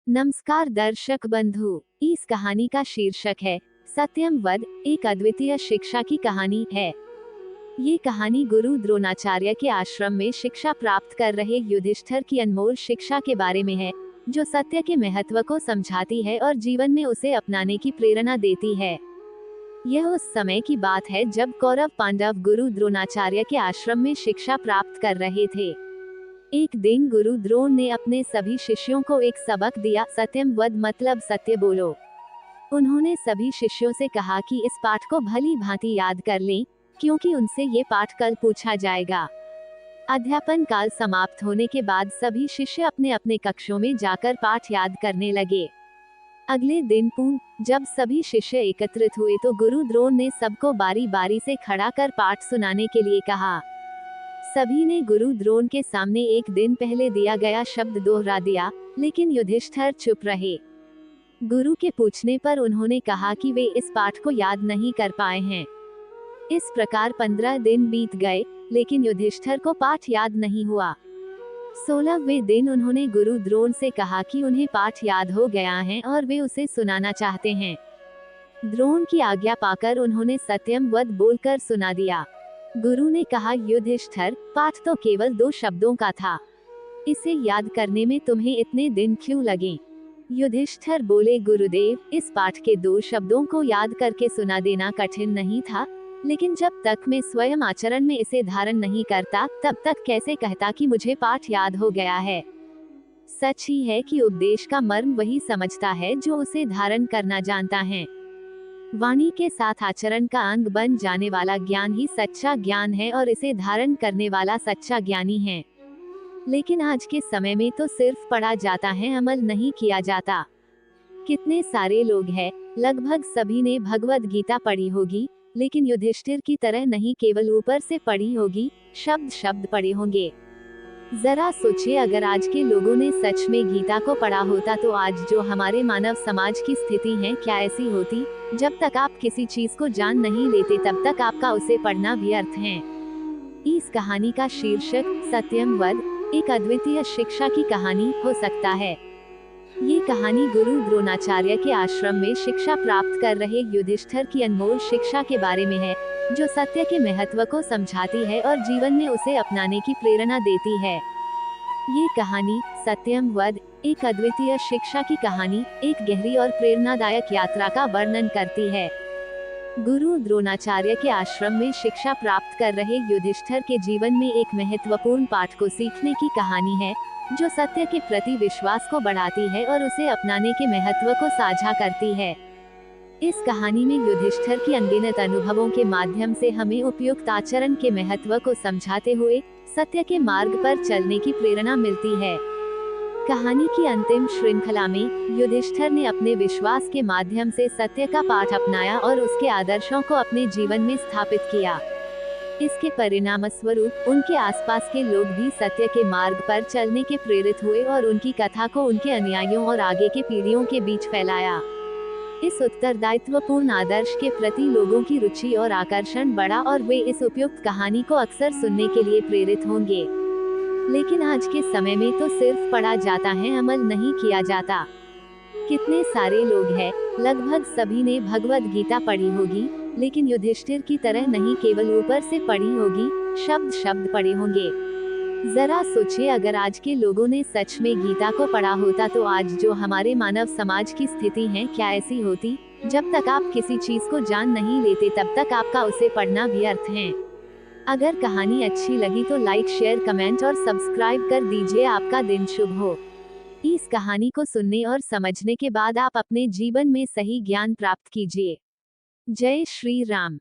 नमस्कार दर्शक बंधु, इस कहानी का शीर्षक है सत्यम वद, एक अद्वितीय शिक्षा की कहानी है। ये कहानी गुरु द्रोणाचार्य के आश्रम में शिक्षा प्राप्त कर रहे युधिष्ठिर की अनमोल शिक्षा के बारे में है, जो सत्य के महत्व को समझाती है और जीवन में उसे अपनाने की प्रेरणा देती है। यह उस समय की बात है जब कौरव पांडव गुरु द्रोणाचार्य के आश्रम में शिक्षा प्राप्त कर रहे थे। एक दिन गुरु द्रोण ने अपने सभी शिष्यों को एक सबक दिया, सत्यम वद मतलब सत्य बोलो। उन्होंने सभी शिष्यों से कहा कि इस पाठ को भली भांति याद कर लें, क्योंकि उनसे ये पाठ कल पूछा जाएगा। अध्यापन काल समाप्त होने के बाद सभी शिष्य अपने अपने कक्षों में जाकर पाठ याद करने लगे। अगले दिन पूर्ण जब सभी शिष्य एकत्रित हुए तो गुरु द्रोण ने सबको बारी बारी से खड़ा कर पाठ सुनाने के लिए कहा। सभी ने गुरु द्रोण के सामने एक दिन पहले दिया गया शब्द दोहरा दिया, लेकिन युधिष्ठिर चुप रहे। गुरु के पूछने पर उन्होंने कहा कि वे इस पाठ को याद नहीं कर पाए हैं। इस प्रकार 15 दिन बीत गए, लेकिन युधिष्ठिर को पाठ याद नहीं हुआ। 16वें दिन उन्होंने गुरु द्रोण से कहा कि उन्हें पाठ याद हो गया है और वे उसे सुनाना चाहते हैं। द्रोण की आज्ञा पाकर उन्होंने सत्यम वद बोलकर सुना दिया। गुरु ने कहा, युधिष्ठिर, पाठ तो केवल 2 शब्दों का था। इसे याद करने में तुम्हें इतने दिन क्यों लगे? युधिष्ठिर बोले, गुरुदेव, इस पाठ के 2 शब्दों को याद करके सुना देना कठिन नहीं था, लेकिन जब तक मैं स्वयं आचरण में इसे धारण नहीं करता, तब तक कैसे कहता कि मुझे पाठ याद हो गया है। सच ही है कि उपदेश का मर्म वही समझता है जो उसे धारण करना जानता है। वाणी के साथ आचरण का अंग बन जाने वाला ज्ञान ही सच्चा ज्ञान है और इसे धारण करने वाला सच्चा ज्ञानी है। लेकिन आज के समय में तो सिर्फ पढ़ा जाता है, अमल नहीं किया जाता। कितने सारे लोग हैं, लगभग सभी ने भगवद गीता पढ़ी होगी, लेकिन युधिष्ठिर की तरह नहीं केवल ऊपर से पढ़ी होगी, शब्द शब्द पढ़े होंगे। जरा सोचिए, अगर आज के लोगों ने सच में गीता को पढ़ा होता तो आज जो हमारे मानव समाज की स्थिति है क्या ऐसी होती? जब तक आप किसी चीज को जान नहीं लेते तब तक आपका उसे पढ़ना व्यर्थ है। इस कहानी का शीर्षक सत्यम वद, एक अद्वितीय शिक्षा की कहानी हो सकता है। ये कहानी गुरु द्रोणाचार्य के आश्रम में शिक्षा प्राप्त कर रहे युधिष्ठिर की अनमोल शिक्षा के बारे में है, जो सत्य के महत्व को समझाती है और जीवन में उसे अपनाने की प्रेरणा देती है। ये कहानी सत्यम वद, एक अद्वितीय शिक्षा की कहानी, एक गहरी और प्रेरणादायक यात्रा का वर्णन करती है। गुरु द्रोणाचार्य के आश्रम में शिक्षा प्राप्त कर रहे युधिष्ठिर के जीवन में एक महत्वपूर्ण पाठ को सीखने की कहानी है, जो सत्य के प्रति विश्वास को बढ़ाती है और उसे अपनाने के महत्व को साझा करती है। इस कहानी में युधिष्ठिर की अनगिनत अनुभवों के माध्यम से हमें उपयुक्त आचरण के महत्व को समझाते हुए सत्य के मार्ग पर चलने की प्रेरणा मिलती है। कहानी की अंतिम श्रृंखला में युधिष्ठिर ने अपने विश्वास के माध्यम से सत्य का पाठ अपनाया और उसके आदर्शों को अपने जीवन में स्थापित किया। इसके परिणाम स्वरूप उनके आसपास के लोग भी सत्य के मार्ग पर चलने के प्रेरित हुए और उनकी कथा को उनके अनुयायियों और आगे के पीढ़ियों के बीच फैलाया। इस उत्तरदायित्वपूर्ण आदर्श के प्रति लोगों की रुचि और आकर्षण बढ़ा और वे इस उपयुक्त कहानी को अक्सर सुनने के लिए प्रेरित होंगे। लेकिन आज के समय में तो सिर्फ पढ़ा जाता है, अमल नहीं किया जाता। कितने सारे लोग हैं, लगभग सभी ने भगवद गीता पढ़ी होगी, लेकिन युधिष्ठिर की तरह नहीं केवल ऊपर से पढ़ी होगी, शब्द शब्द पढ़े होंगे। जरा सोचिए, अगर आज के लोगों ने सच में गीता को पढ़ा होता तो आज जो हमारे मानव समाज की स्थिति है क्या ऐसी होती? जब तक आप किसी चीज को जान नहीं लेते तब तक आपका उसे पढ़ना व्यर्थ है। अगर कहानी अच्छी लगी तो लाइक, शेयर, कमेंट और सब्सक्राइब कर दीजिए। आपका दिन शुभ हो। इस कहानी को सुनने और समझने के बाद आप अपने जीवन में सही ज्ञान प्राप्त कीजिए। जय श्री राम।